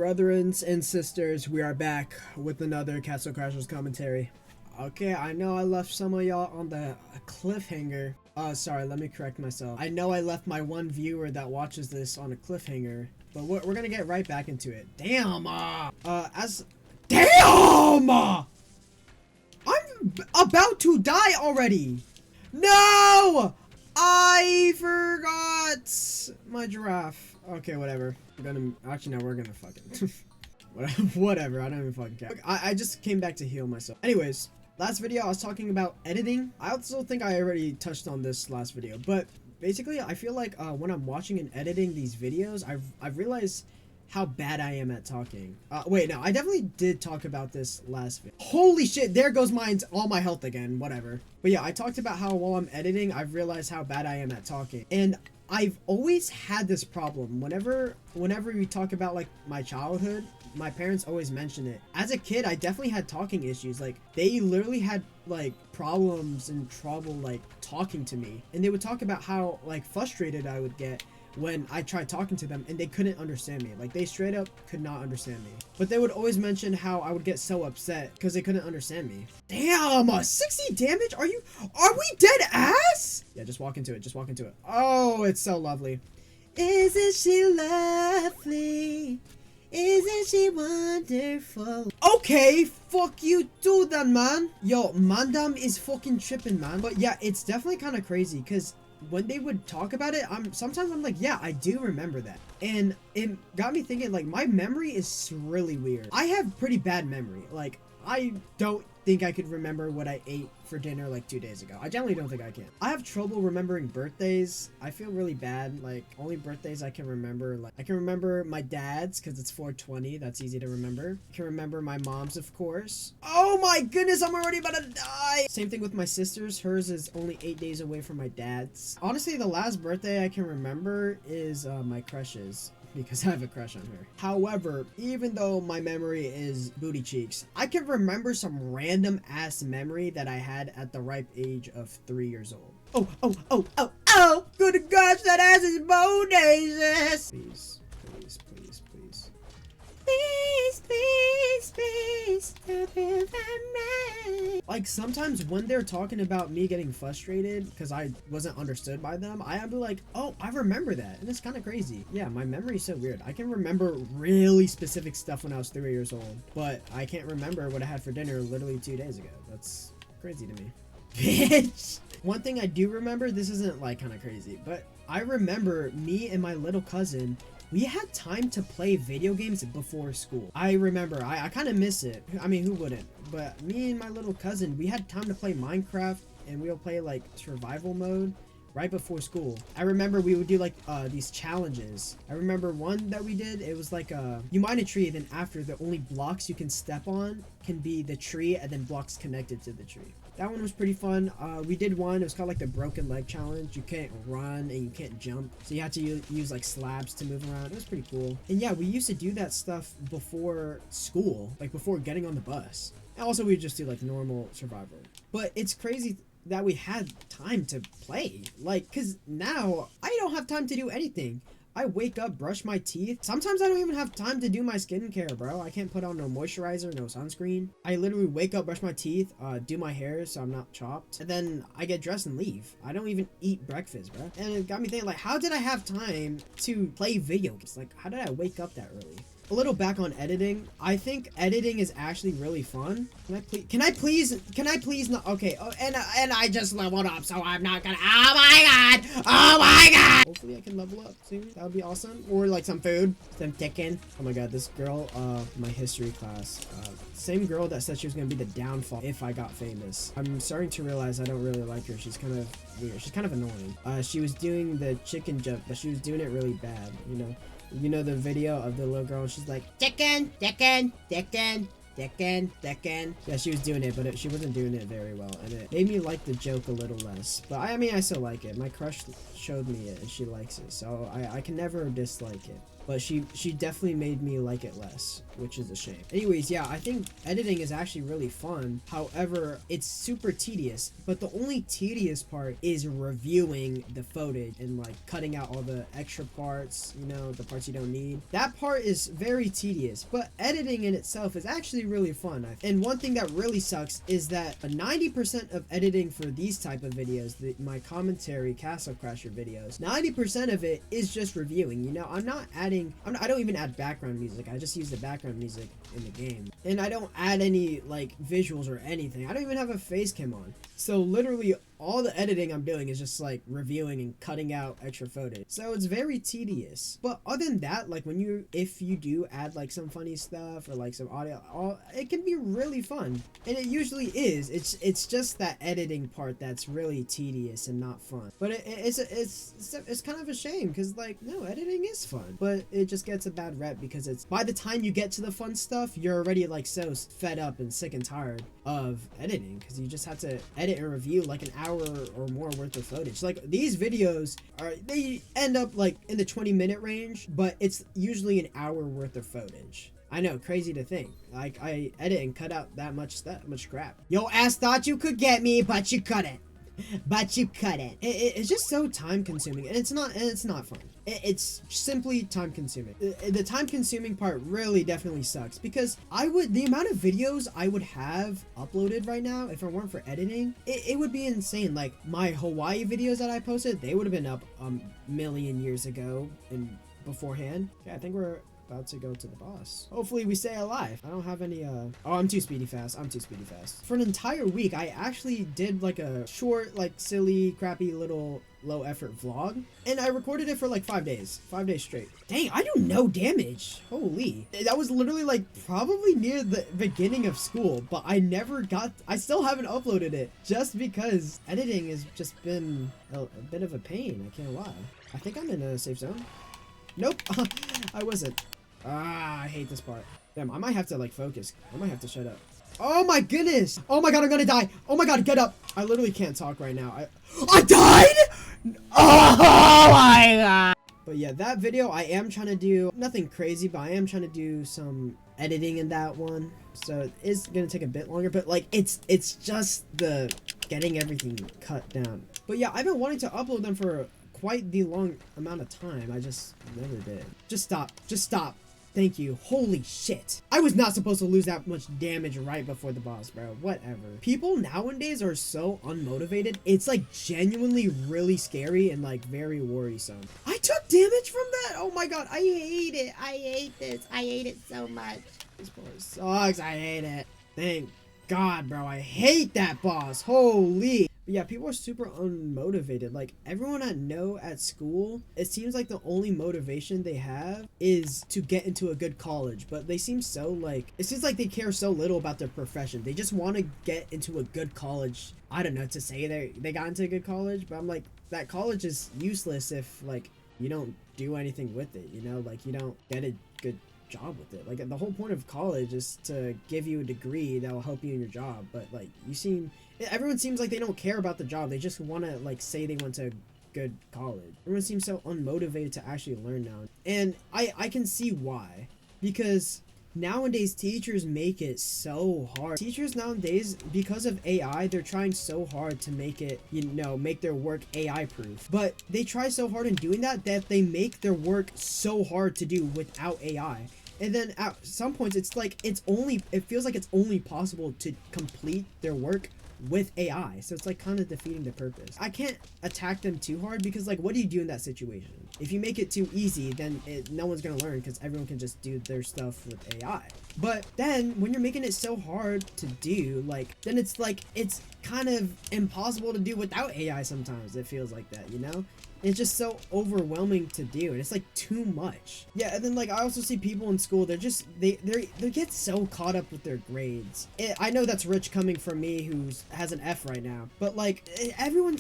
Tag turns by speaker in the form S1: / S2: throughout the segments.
S1: Brethrens and sisters, we are back with another Castle Crashers commentary. Okay, I know I left some of y'all on the cliffhanger. Sorry, let me correct myself. I know I left my one viewer that watches this on a cliffhanger, but we're gonna get right back into it. Damn! Damn! I'm about to die already! No! I forgot my giraffe. Okay, whatever. We're gonna, actually no, we're gonna fucking whatever, I don't even fucking care. I just came back to heal myself. Anyways, last video I was talking about editing. I also think I already touched on this last video, but basically I feel like when I'm watching and editing these videos, I've realized how bad I am at talking. Wait, no, I definitely did talk about this last video. Holy shit, there goes all my health again, whatever. But yeah, I talked about how while I'm editing, I've realized how bad I am at talking. And I've always had this problem. Whenever we talk about like my childhood, my parents always mention it. As a kid, I definitely had talking issues. Like they literally had like problems and trouble like talking to me. And they would talk about how like frustrated I would get when I tried talking to them and they couldn't understand me. Like they straight up could not understand me. But they would always mention how I would get so upset because they couldn't understand me. Damn, 60 damage? Are we dead ass? Yeah, just walk into it, just walk into it. Oh, it's so lovely. Isn't she lovely? Isn't she wonderful? Okay, fuck you too then, man. Yo, Mandam is fucking tripping, man. But yeah, it's definitely kind of crazy because when they would talk about it, sometimes I'm like, yeah, I do remember that. And it got me thinking, like, my memory is really weird. I have pretty bad memory. Like, I don't think I could remember what I ate for dinner like 2 days ago. I generally don't think I can. I have trouble remembering birthdays. I feel really bad. Like, only birthdays I can remember, like, I can remember my dad's because it's 420. That's easy to remember. I can remember my mom's, of course. Oh my goodness, I'm already about to die. Same thing with my sister's. Hers is only 8 days away from my dad's. Honestly, the last birthday I can remember is my crush's, because I have a crush on her. However, even though my memory is booty cheeks, I can remember some random ass memory that I had at the ripe age of 3 years old. Oh, good gosh, that ass is bodacious. Please, please, please, please. Please, please, please, don't feel that right. Like, sometimes when they're talking about me getting frustrated because I wasn't understood by them, I'd be like, oh, I remember that. And it's kind of crazy. Yeah, my memory is so weird. I can remember really specific stuff when I was 3 years old, but I can't remember what I had for dinner literally 2 days ago. That's crazy to me. Bitch! One thing I do remember, this isn't like kind of crazy, but I remember me and my little cousin, we had time to play video games before school. I remember, I kind of miss it. I mean, who wouldn't? But me and my little cousin, we had time to play Minecraft, and we'll play like survival mode right before school. I remember we would do like these challenges. I remember one that we did, it was like you mine a tree, then after the only blocks you can step on can be the tree and then blocks connected to the tree. That one was pretty fun. We did one, it was called like the broken leg challenge. You can't run and you can't jump, so you had to use like slabs to move around. It was pretty cool. And yeah, we used to do that stuff before school, like before getting on the bus. And also we would just do like normal survival. But it's crazy that we had time to play, like, because now I don't have time to do anything. I wake up, brush my teeth. Sometimes I don't even have time to do my skincare, bro. I can't put on no moisturizer, no sunscreen. I literally wake up, brush my teeth, do my hair so I'm not chopped, and then I get dressed and leave. I don't even eat breakfast, bro. And it got me thinking, like, how did I have time to play video games? Like, how did I wake up that early? A little back on editing. I think editing is actually really fun. Can I please not? Okay. Oh, and I just leveled up, so I'm not gonna. Oh my god. Hopefully I can level up soon. That would be awesome. Or like some food, some chicken. Oh my god, this girl, my history class, same girl that said she was gonna be the downfall if I got famous. I'm starting to realize I don't really like her. She's kind of weird. She's kind of annoying. She was doing the chicken jump, but she was doing it really bad, you know. You know the video of the little girl, she's like, chicken. Yeah, she was doing it, but she wasn't doing it very well, and it made me like the joke a little less. But I mean, I still like it. My crush showed me it, and she likes it, so I can never dislike it. but she definitely made me like it less, which is a shame. Anyways, yeah, I think editing is actually really fun. However, it's super tedious, but the only tedious part is reviewing the footage and like cutting out all the extra parts, you know, the parts you don't need. That part is very tedious, but editing in itself is actually really fun. And one thing that really sucks is that 90% of editing for these type of videos, my commentary Castle Crasher videos, 90% of it is just reviewing. You know, I don't even add background music. I just use the background music in the game, and I don't add any like visuals or anything. I don't even have a face cam on. So literally all the editing I'm doing is just like reviewing and cutting out extra footage. So it's very tedious. But other than that, like if you do add like some funny stuff or like some audio, it can be really fun. And it usually is. It's just that editing part that's really tedious and not fun. But it's kind of a shame because like, no, editing is fun. But it just gets a bad rep because it's by the time you get to the fun stuff, you're already like so fed up and sick and tired of editing because you just have to edit and review like an hour or more worth of footage. Like these videos they end up like in the 20-minute range, but it's usually an hour worth of footage. I know, crazy to think. Like I edit and cut out that much crap. Yo ass thought you could get me, but you couldn't. But you couldn't. It's just so time consuming, and it's not fun. It's simply time consuming. The time consuming part really definitely sucks because the amount of videos I would have uploaded right now if it weren't for editing, it would be insane. Like my Hawaii videos that I posted, they would have been up a million years ago and beforehand. Yeah, I think we're about to go to the boss. Hopefully we stay alive. I don't have any oh, I'm too speedy fast. For an entire week I actually did like a short, like silly, crappy little low effort vlog, and I recorded it for like 5 days straight. Dang, I do no damage. Holy, that was literally like probably near the beginning of school, but I still haven't uploaded it just because editing has just been a bit of a pain. I can't lie. I think I'm in a safe zone. Nope. I wasn't. I hate this part. Damn, I might have to like focus. I might have to shut up. Oh my goodness. Oh my god, I'm gonna die. Oh my god, get up. I literally can't talk right now. I died? Oh my god. But yeah, that video I am trying to do nothing crazy, but I am trying to do some editing in that one. So it is gonna take a bit longer, but like it's just the getting everything cut down. But yeah, I've been wanting to upload them for quite the long amount of time. I just never did. Just stop. Thank you. Holy shit. I was not supposed to lose that much damage right before the boss, bro. Whatever. People nowadays are so unmotivated. It's like genuinely really scary and like very worrisome. I took damage from that? Oh my god. I hate it. I hate this. I hate it so much. This boss sucks. I hate it. Thank god, bro. I hate that boss. Holy. But yeah, people are super unmotivated. Like everyone I know at school, it seems like the only motivation they have is to get into a good college. But they seem so like, it seems like they care so little about their profession. They just want to get into a good college. I don't know, to say they got into a good college, but I'm like, that college is useless if like you don't do anything with it, you know, like you don't get a good job with it. Like the whole point of college is to give you a degree that will help you in your job, but like everyone seems like they don't care about the job. They just want to like say they went to a good college. Everyone seems so unmotivated to actually learn now, and I can see why, because nowadays teachers make it so hard. Teachers nowadays, because of AI, they're trying so hard to make it, you know, make their work AI proof, but they try so hard in doing that they make their work so hard to do without AI. And then at some points it's like it feels like it's only possible to complete their work with AI, so it's like kind of defeating the purpose. I can't attack them too hard because like, what do you do in that situation? If you make it too easy, then no one's gonna learn because everyone can just do their stuff with AI. But then when you're making it so hard to do, like, then it's like it's kind of impossible to do without AI. Sometimes it feels like that, you know? It's just so overwhelming to do, and it's like too much. Yeah, and then like I also see people in school, they get so caught up with their grades. I know that's rich coming from me who has an F right now, but like everyone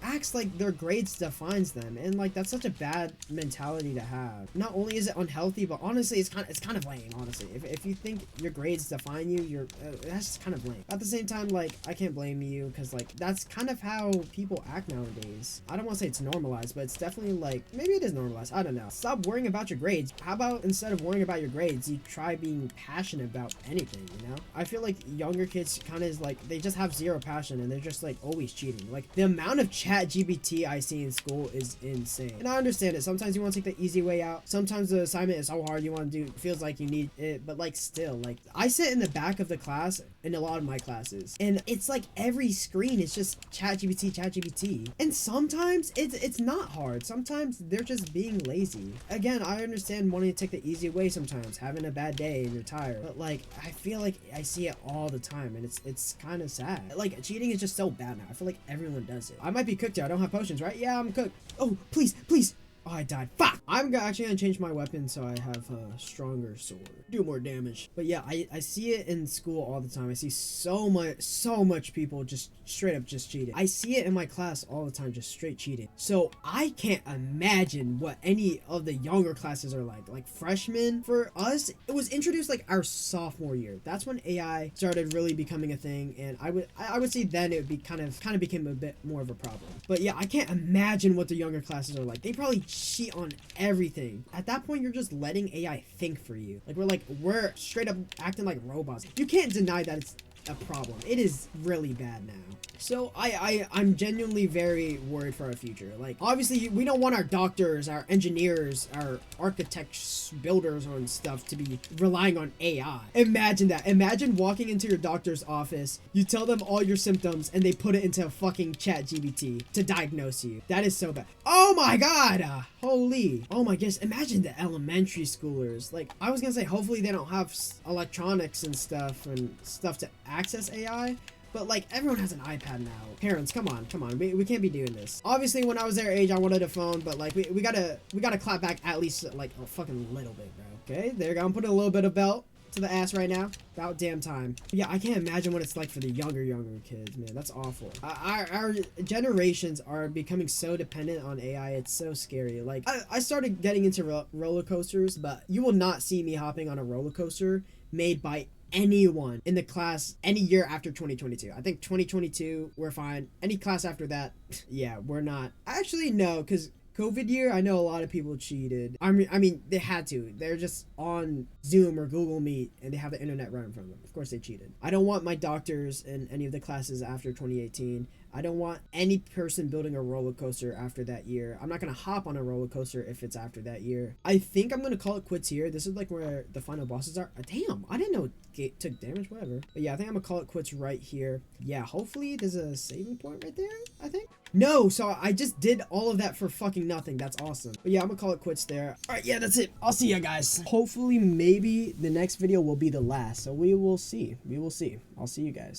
S1: acts like their grades defines them, and like that's such a bad mentality to have. Not only is it unhealthy, but honestly it's kind of lame. Honestly, if you think your grades define you, that's just kind of lame. At the same time, like I can't blame you because like that's kind of how people act nowadays. I don't want to say it's normalized, normalized, but it's definitely like, maybe it is normalized. I don't know. Stop worrying about your grades. How about instead of worrying about your grades, you try being passionate about anything, you know? I feel like younger kids kind of is like, they just have zero passion and they're just like always cheating. Like the amount of chat GPT I see in school is insane. And I understand it. Sometimes you want to take the easy way out. Sometimes the assignment is so hard you want to do, feels like you need it, but like still, like I sit in the back of the class in a lot of my classes and it's like every screen is just chat GPT. And sometimes it's not hard. Sometimes they're just being lazy. Again, I understand wanting to take the easy way sometimes, having a bad day and you're tired, but like I feel like I see it all the time and it's kind of sad. Like cheating is just so bad now. I feel like everyone does it. I might be cooked here. I don't have potions, right? Yeah, I'm cooked. Oh, please. Oh, I died. Fuck! I'm actually gonna change my weapon so I have a stronger sword. Do more damage. But yeah, I see it in school all the time. I see so much people just straight up just cheating. I see it in my class all the time, just straight cheating. So I can't imagine what any of the younger classes are like. Like freshmen, for us, it was introduced like our sophomore year. That's when AI started really becoming a thing, and I would say then it would be kind of became a bit more of a problem. But yeah, I can't imagine what the younger classes are like. They probably cheat on everything. At that point, you're just letting AI think for you. Like we're straight up acting like robots. You can't deny that it's a problem. It is really bad now. So I'm genuinely very worried for our future. Like obviously we don't want our doctors, our engineers, our architects, builders and stuff to be relying on AI. Imagine that. Imagine walking into your doctor's office, you tell them all your symptoms and they put it into a fucking chat GPT to diagnose you. That is so bad. Oh my god! Holy. Oh my goodness. Imagine the elementary schoolers. Like I was gonna say hopefully they don't have electronics and stuff to access AI. But like everyone has an iPad now. Parents, come on. We can't be doing this. Obviously, when I was their age, I wanted a phone, but like we gotta clap back at least like a fucking little bit, bro. Okay, there you go. I'm putting a little bit of belt to the ass right now. About damn time. But yeah, I can't imagine what it's like for the younger kids, man. That's awful. Our generations are becoming so dependent on AI. It's so scary. Like I started getting into roller coasters, but you will not see me hopping on a roller coaster made by anyone in the class any year after 2022. I think 2022 we're fine. Any class after that, yeah, we're not. Actually, no, because COVID year, I know a lot of people cheated. I mean, they had to. They're just on Zoom or Google Meet and they have the internet running from them. Of course they cheated. I don't want my doctors in any of the classes after 2018. I don't want any person building a roller coaster after that year. I'm not going to hop on a roller coaster if it's after that year. I think I'm going to call it quits here. This is like where the final bosses are. Damn, I didn't know it took damage, whatever. But yeah, I think I'm going to call it quits right here. Yeah, hopefully there's a saving point right there, I think. No, so I just did all of that for fucking nothing. That's awesome. But yeah, I'm gonna call it quits there. All right, yeah, that's it. I'll see ya, guys. Hopefully, maybe the next video will be the last. So we will see. I'll see you guys.